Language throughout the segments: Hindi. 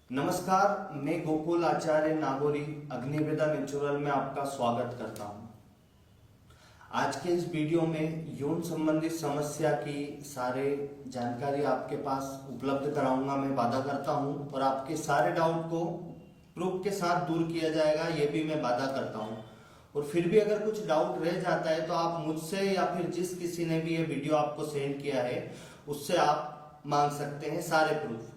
नमस्कार, मैं गोकुल आचार्य नागोरी अग्निवेदा नेचुरल में आपका स्वागत करता हूं। आज के इस वीडियो में यौन संबंधित समस्या की सारे जानकारी आपके पास उपलब्ध कराऊंगा। मैं वादा करता हूं और आपके सारे डाउट को प्रूफ के साथ दूर किया जाएगा, ये भी मैं वादा करता हूं। और फिर भी अगर कुछ डाउट रह जाता है तो आप मुझसे या फिर जिस किसी ने भी ये वीडियो आपको सेंड किया है उससे आप मांग सकते हैं सारे प्रूफ।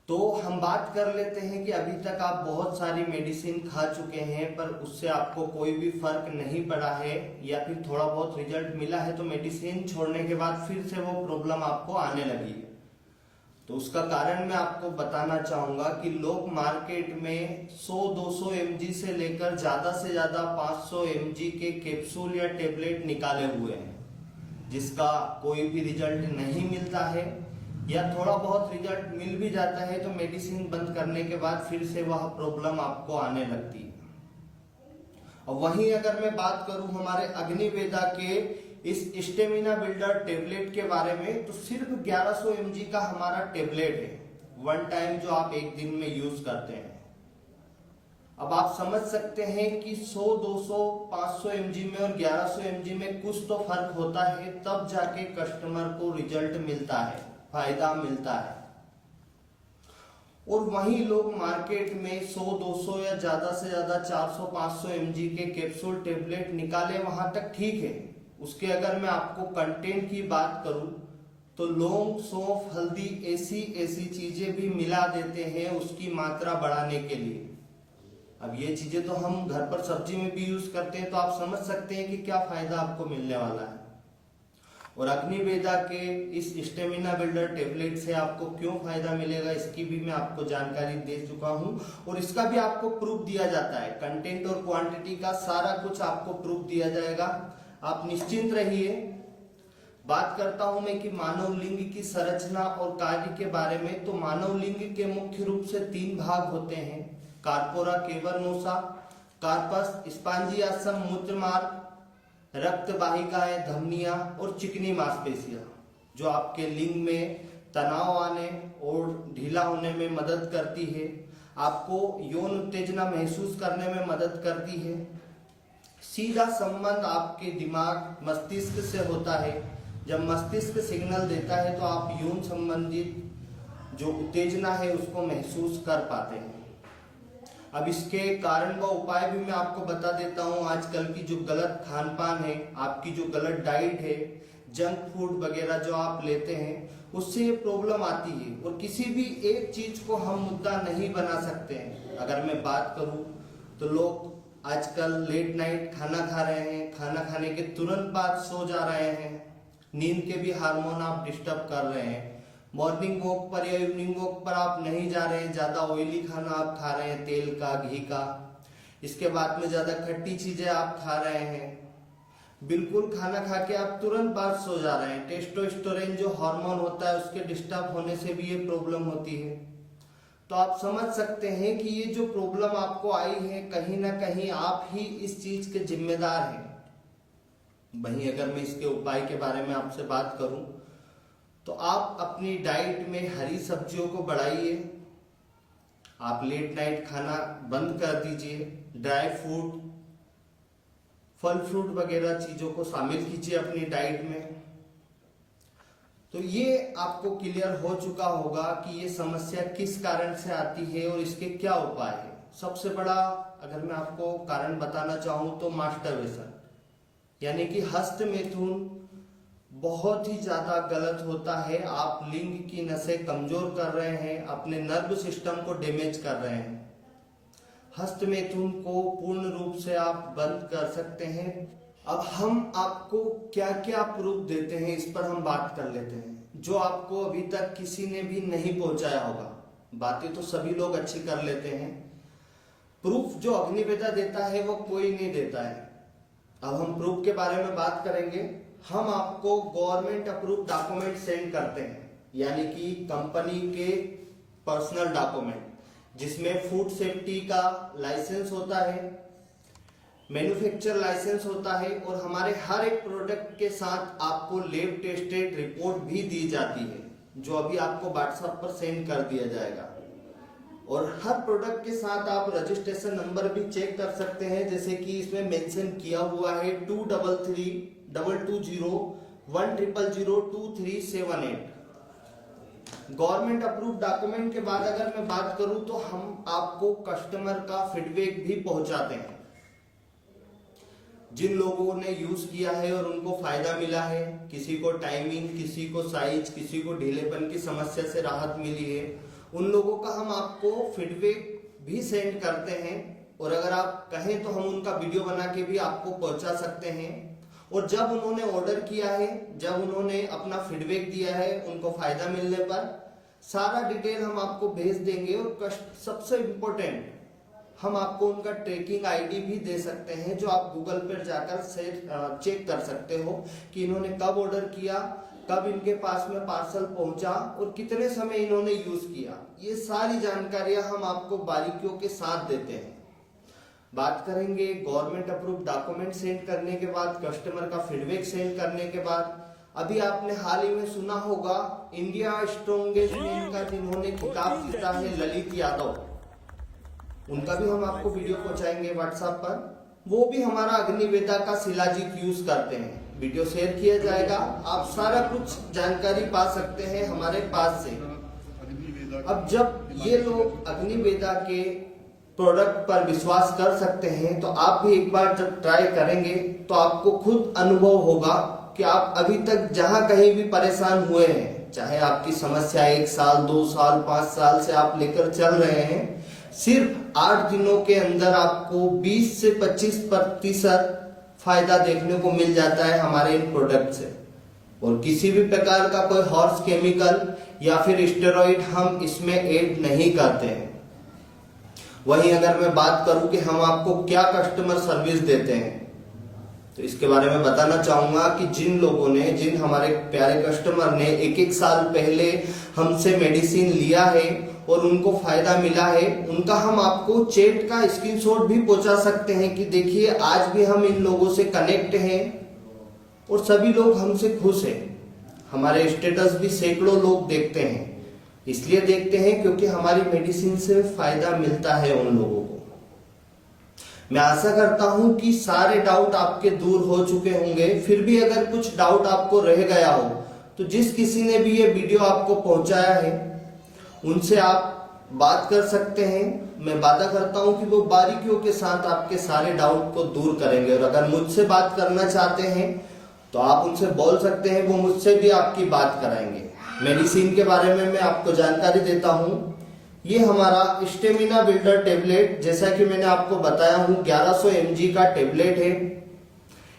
तो हम बात कर लेते हैं कि अभी तक आप बहुत सारी मेडिसिन खा चुके हैं पर उससे आपको कोई भी फर्क नहीं पड़ा है या फिर थोड़ा बहुत रिजल्ट मिला है, तो मेडिसिन छोड़ने के बाद फिर से वो प्रॉब्लम आपको आने लगी है। तो उसका कारण मैं आपको बताना चाहूंगा कि लोग मार्केट में 100-200 mg से लेकर ज्यादा से ज्यादा 500 mg के कैप्सूल या टेबलेट निकाले हुए हैं, जिसका कोई भी रिजल्ट नहीं मिलता है या थोड़ा बहुत रिजल्ट मिल भी जाता है तो मेडिसिन बंद करने के बाद फिर से वह प्रॉब्लम आपको आने लगती है। और वहीं अगर मैं बात करूं हमारे अग्निवेदा के इस स्टेमिना बिल्डर टेबलेट के बारे में, तो सिर्फ 1100 mg का हमारा टेबलेट है, वन टाइम, जो आप एक दिन में यूज करते हैं। अब आप समझ सकते हैं कि 100, 200, 500 mg में और 1100 mg में कुछ तो फर्क होता है, तब जाके कस्टमर को रिजल्ट मिलता है, फायदा मिलता है। और वहीं लोग मार्केट में 100, 200 या ज्यादा से ज्यादा 400, 500 mg के कैप्सूल टेबलेट निकाले, वहां तक ठीक है। उसके अगर मैं आपको कंटेंट की बात करूं तो लौंग, सौंफ, हल्दी ऐसी चीजें भी मिला देते हैं उसकी मात्रा बढ़ाने के लिए। अब ये चीजें तो हम घर पर सब्जी में भी यूज करते हैं, तो आप समझ सकते हैं कि क्या फायदा आपको मिलने वाला है। और अग्निवेदा के इस स्टेमिना बिल्डर टेबलेट से आपको क्यों फायदा मिलेगा इसकी भी मैं आपको जानकारी दे चुका हूं, और इसका भी आपको प्रूफ दिया जाता है। कंटेंट और क्वांटिटी का सारा कुछ आपको प्रूफ दिया जाएगा, आप निश्चिंत रहिए। बात करता हूं मैं कि मानव लिंग की संरचना और कार्य के बारे में। तो मानव लिंग के मुख्य रूप से 3 भाग होते हैं: कार्पोरा कैवर्नोसा, कार्पस स्पांजियासम मूत्र मार्ग, रक्त वाहिकाएं, धमनियां और चिकनी मांसपेशियां, जो आपके लिंग में तनाव आने और ढीला होने में मदद करती है, आपको यौन उत्तेजना महसूस करने में मदद करती है। सीधा संबंध आपके दिमाग मस्तिष्क से होता है। जब मस्तिष्क सिग्नल देता है तो आप यौन संबंधित जो उत्तेजना है उसको महसूस कर पाते हैं। अब इसके कारण व उपाय भी मैं आपको बता देता हूं। आजकल की जो गलत खान पान है, आपकी जो गलत डाइट है, जंक फूड वगैरह जो आप लेते हैं, उससे ये प्रॉब्लम आती है। और किसी भी एक चीज को हम मुद्दा नहीं बना सकते हैं। अगर मैं बात करूं तो लोग आजकल लेट नाइट खाना खा रहे हैं, खाना खाने के तुरंत बाद सो जा रहे हैं, नींद के भी हार्मोन आप डिस्टर्ब कर रहे हैं। मॉर्निंग वॉक पर या इवनिंग वॉक पर आप नहीं जा रहे हैं, ज्यादा ऑयली खाना आप खा रहे हैं, तेल का, घी का। इसके बाद में ज्यादा खट्टी चीजें आप खा रहे हैं। बिल्कुल खाना खा के आप तुरंत बाद सो जा रहे हैं। टेस्टोस्टेरोन जो हार्मोन होता है उसके डिस्टर्ब होने से भी ये प्रॉब्लम होती है। तो आप समझ सकते हैं कि ये जो प्रॉब्लम आपको आई है, कहीं ना कहीं आप ही इस चीज के जिम्मेदार हैं। वहीं अगर मैं इसके उपाय के बारे में आपसे बात करूं तो आप अपनी डाइट में हरी सब्जियों को बढ़ाइए, आप लेट नाइट खाना बंद कर दीजिए, ड्राई फ्रूट, फल फ्रूट वगैरह चीजों को शामिल कीजिए अपनी डाइट में। तो ये आपको क्लियर हो चुका होगा कि ये समस्या किस कारण से आती है और इसके क्या उपाय है। सबसे बड़ा अगर मैं आपको कारण बताना चाहूं तो मास्टरबेशन, यानी कि हस्त मैथुन बहुत ही ज्यादा गलत होता है। आप लिंग की नसें कमजोर कर रहे हैं, अपने नर्व सिस्टम को डैमेज कर रहे हैं। हस्त मैथुन को पूर्ण रूप से आप बंद कर सकते हैं। अब हम आपको क्या क्या प्रूफ देते हैं इस पर हम बात कर लेते हैं, जो आपको अभी तक किसी ने भी नहीं पहुंचाया होगा। बातें तो सभी लोग अच्छी कर लेते हैं, प्रूफ जो अग्निवेदा देता है वो कोई नहीं देता है। अब हम प्रूफ के बारे में बात करेंगे। हम आपको गवर्नमेंट अप्रूव डॉक्यूमेंट सेंड करते हैं, यानी कि कंपनी के पर्सनल डॉक्यूमेंट, जिसमें फूड सेफ्टी का लाइसेंस होता है, मैन्युफैक्चर लाइसेंस होता है, और हमारे हर एक प्रोडक्ट के साथ आपको लैब टेस्टेड रिपोर्ट भी दी जाती है, जो अभी आपको व्हाट्सएप पर सेंड कर दिया जाएगा। और हर प्रोडक्ट के साथ आप रजिस्ट्रेशन नंबर भी चेक कर सकते हैं, जैसे कि इसमें मेंशन किया हुआ है 23322001002378। गवर्नमेंट अप्रूव डॉक्यूमेंट के बाद अगर मैं बात करूं तो हम आपको कस्टमर का फीडबैक भी पहुंचाते हैं। जिन लोगों ने यूज किया है और उनको फायदा मिला है, किसी को टाइमिंग, किसी को साइज, किसी को ढीलेपन की समस्या से राहत मिली है, उन लोगों का हम आपको फीडबैक भी सेंड करते हैं। और अगर आप कहें तो हम उनका वीडियो बना के भी आपको पहुंचा सकते हैं। और जब उन्होंने ऑर्डर किया है, जब उन्होंने अपना फीडबैक दिया है, उनको फायदा मिलने पर सारा डिटेल हम आपको भेज देंगे। और सबसे इम्पोर्टेंट, हम आपको उनका ट्रैकिंग आईडी भी दे सकते हैं, जो आप गूगल पर जाकर चेक कर सकते हो कि इन्होंने कब ऑर्डर किया, कब इनके पास में पार्सल पहुंचा और कितने समय इन्होंने यूज किया। ये सारी जानकारियां हम आपको बारीकियों के साथ देते हैं। बात करेंगे गवर्नमेंट अप्रूव डॉक्यूमेंट सेंड करने के बाद, कस्टमर का फीडबैक सेंड करने के बाद। अभी आपने हाल ही में सुना होगा इंडिया स्ट्रॉन्गेस्ट मैन का जिन्होंने खिताब जीता है, ललित यादव, उनका भी हम आपको वीडियो पहुंचाएंगे व्हाट्सएप पर। वो भी हमारा अग्निवेदा का शिलाजीत यूज करते हैं। वीडियो शेयर किया जाएगा, आप सारा कुछ जानकारी पा सकते हैं हमारे पास से। अब जब ये लोग अग्निवेदा के प्रोडक्ट पर विश्वास कर सकते हैं, तो आप भी एक बार जब ट्राई करेंगे तो आपको खुद अनुभव होगा कि आप अभी तक जहां कहीं भी परेशान हुए हैं, चाहे आपकी समस्या 1 साल, 2 साल, 5 साल से आप लेकर चल रहे हैं, सिर्फ 8 दिनों के अंदर आपको 20 से 25% फायदा देखने को मिल जाता है हमारे इन प्रोडक्ट से। और किसी भी प्रकार का कोई हॉर्स केमिकल या फिर स्टेरॉइड हम इसमें ऐड नहीं करते हैं। वहीं अगर मैं बात करूं कि हम आपको क्या कस्टमर सर्विस देते हैं, तो इसके बारे में बताना चाहूंगा कि जिन लोगों ने, जिन हमारे प्यारे कस्टमर ने 1-1 साल पहले हमसे मेडिसिन लिया है और उनको फायदा मिला है, उनका हम आपको चैट का स्क्रीनशॉट भी पहुंचा सकते हैं कि देखिए आज भी हम इन लोगों से कनेक्ट हैं और सभी लोग हमसे खुश हैं। हमारे स्टेटस भी सैकड़ों लोग देखते हैं। इसलिए देखते हैं क्योंकि हमारी मेडिसिन से फायदा मिलता है उन लोगों को। मैं आशा करता हूं कि सारे डाउट आपके दूर हो चुके होंगे। फिर भी अगर कुछ डाउट आपको रह गया हो तो जिस किसी ने भी ये वीडियो आपको पहुंचाया है उनसे आप बात कर सकते हैं। मैं वादा करता हूं कि वो बारीकियों के साथ आपके सारे डाउट को दूर करेंगे। और अगर मुझसे बात करना चाहते हैं तो आप उनसे बोल सकते हैं, वो मुझसे भी आपकी बात कराएंगे। मेडिसिन के बारे में मैं आपको जानकारी देता हूं। ये हमारा स्टेमिना बिल्डर टेबलेट, जैसा कि मैंने आपको बताया हूं, 1100 mg का टेबलेट है।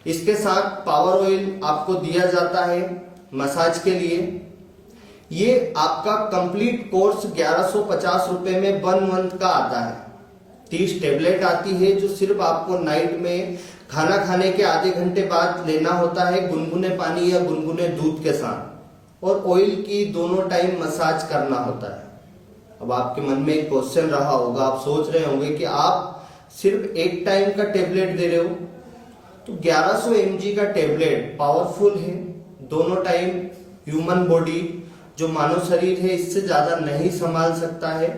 इसके साथ पावर ऑयल आपको दिया जाता है मसाज के लिए। ये आपका कंप्लीट कोर्स 1150 रुपए में 1 मंथ का आता है। 30 टेबलेट आती है जो सिर्फ आपको नाइट में खाना खाने के आधे घंटे बाद लेना होता है, गुनगुने पानी या गुनगुने दूध के साथ। और ऑयल की दोनों टाइम मसाज करना होता है। अब आपके मन में एक क्वेश्चन रहा होगा, आप सोच रहे होंगे कि आप सिर्फ एक टाइम का टेबलेट दे रहे हो। तो 1100 mg का टेबलेट पावरफुल है, दोनों टाइम ह्यूमन बॉडी जो मानव शरीर है इससे ज्यादा नहीं संभाल सकता है,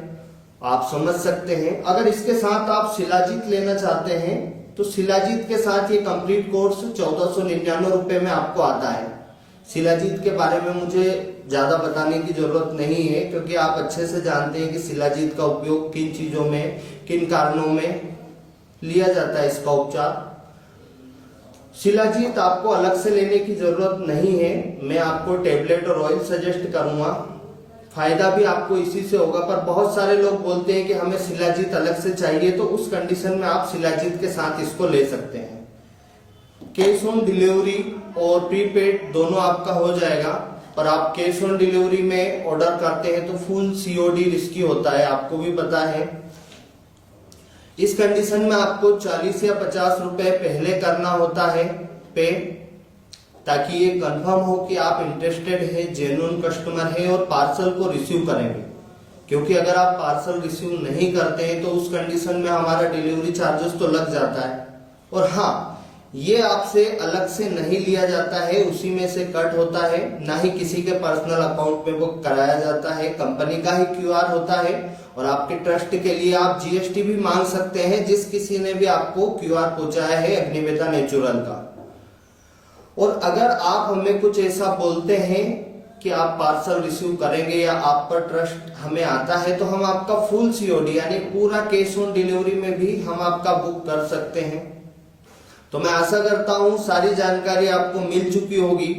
आप समझ सकते हैं। अगर इसके साथ आप शिलाजीत लेना चाहते हैं तो शिलाजीत के साथ ये कंप्लीट कोर्स 1499 रुपए में आपको आता है। शिलाजीत के बारे में मुझे ज्यादा बताने की जरूरत नहीं है, क्योंकि आप अच्छे से जानते हैं कि शिलाजीत का उपयोग किन चीजों में, किन कारणों में लिया जाता है इसका उपचार। शिलाजीत आपको अलग से लेने की जरूरत नहीं है। मैं आपको टेबलेट और ऑयल सजेस्ट करूंगा, फायदा भी आपको इसी से होगा। पर बहुत सारे लोग बोलते हैं कि हमें शिलाजीत अलग से चाहिए, तो उस कंडीशन में आप शिलाजीत के साथ इसको ले सकते हैं। कैश ऑन डिलीवरी और प्रीपेड दोनों आपका हो जाएगा। पर आप कैश ऑन डिलीवरी में ऑर्डर करते हैं तो फुल COD रिस्की होता है, आपको भी पता है। इस कंडीशन में आपको 40 या 50 रुपए पहले करना होता है पे, ताकि ये कंफर्म हो कि आप इंटरेस्टेड है, जेन्युइन कस्टमर है और पार्सल को रिसीव करेंगे। क्योंकि अगर आप पार्सल रिसीव नहीं करते हैं तो उस कंडीशन में हमारा डिलीवरी चार्जेस तो लग जाता है। और हाँ, ये आपसे अलग से नहीं लिया जाता है, उसी में से कट होता है, ना ही किसी के पर्सनल अकाउंट में वो कराया जाता है, कंपनी का ही क्यूआर होता है। और आपके ट्रस्ट के लिए आप जीएसटी भी मांग सकते हैं जिस किसी ने भी आपको क्यूआर पहुंचाया है अग्निवेदा नेचुरल का। और अगर आप हमें कुछ ऐसा बोलते हैं कि आप पार्सल रिसीव करेंगे या आप पर ट्रस्ट हमें आता है, तो हम आपका फुल सीओडी यानी पूरा कैश ऑन डिलीवरी में भी हम आपका बुक कर सकते हैं। तो मैं आशा करता हूं सारी जानकारी आपको मिल चुकी होगी।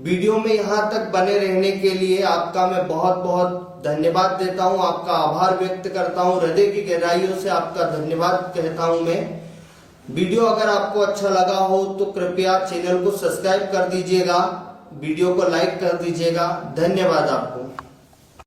वीडियो में यहां तक बने रहने के लिए आपका मैं बहुत बहुत धन्यवाद देता हूं, आपका आभार व्यक्त करता हूं, हृदय की गहराइयों से आपका धन्यवाद कहता हूं मैं। वीडियो अगर आपको अच्छा लगा हो तो कृपया चैनल को सब्सक्राइब कर दीजिएगा, वीडियो को लाइक कर दीजिएगा। धन्यवाद आपको।